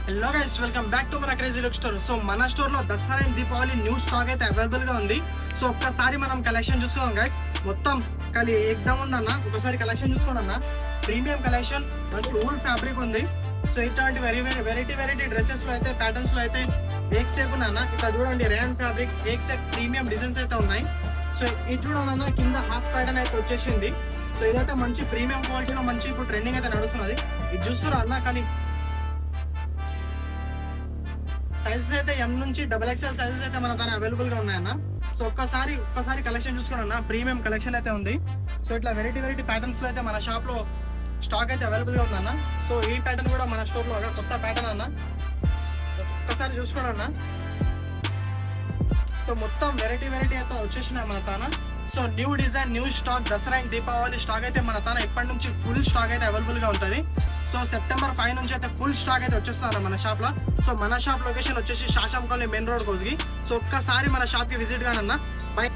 Hello guys, welcome back to మన crazy look store. So మన store లో Dasara and Deepavali new stock అయితే available గా ఉంది. సో ఒక్కసారి మనం కలెక్షన్ చూసుకోం గైస్. మొత్తం ఎక్దమ్ ఉందన్న. ఒకసారి కలెక్షన్ చూసుకోండి అన్న. ప్రీమియం కలెక్షన్, మంచి ఊల్ ఫ్యాబ్రిక్ ఉంది. సో ఇట్లాంటి వెరైటీ డ్రెస్సెస్ లో అయితే, ప్యాటర్న్స్ లో అయితే ఏక్ సేక్ ఉన్నాయన్న. ఇక్కడ చూడండి, రేయన్ ఫ్యాబ్రిక్ ఏక్ సేక్ ప్రీమియం డిజైన్స్ అయితే ఉన్నాయి. సో ఇది చూడండి అన్న, కింద హాఫ్ ప్యాటర్న్ అయితే వచ్చేసింది. సో ఇదైతే మంచి ప్రీమియం క్వాలిటీలో మంచి ఇప్పుడు ట్రెండింగ్ అయితే నడుస్తున్నది. ఇది చూస్తున్నారు అన్న. కానీ సైజెస్ అయితే ఎం నుంచి XXL సైజెస్ అయితే మన తన అవైలబుల్ గా ఉన్నాయన్న. సో ఒక్కసారి కలెక్షన్ చూసుకోండి అన్న. ప్రీమియం కలెక్షన్ అయితే ఉంది. సో ఇట్లా వెరైటీ ప్యాటర్న్స్ లో అయితే మన షాప్ లో స్టాక్ అయితే అవైలబుల్ గా ఉందన్న. సో ఈ ప్యాటర్న్ కూడా మన స్టోర్ లో కొత్త ప్యాటర్న్ అన్న. ఒక్కసారి చూసుకోండి అన్న. సో మొత్తం వెరైటీ అయితే వచ్చేసినాయి మన తాన. So new design, new stock, Dasara and Deepavali stock అయితే మన తాన ఇప్పటి నుంచి ఫుల్ స్టాక్ అయితే అవైలబుల్ గా ఉంటుంది. సో September 5 నుంచి అయితే ఫుల్ స్టాక్ అయితే వచ్చేస్తున్నారు మన షాప్ లో. సో మన షాప్ లొకేషన్ వచ్చేసి శాసంపల్లి మెయిన్ రోడ్ కోసిగి. సో ఒక్కసారి మన షాప్ కి విజిట్ గానన్నా. బై.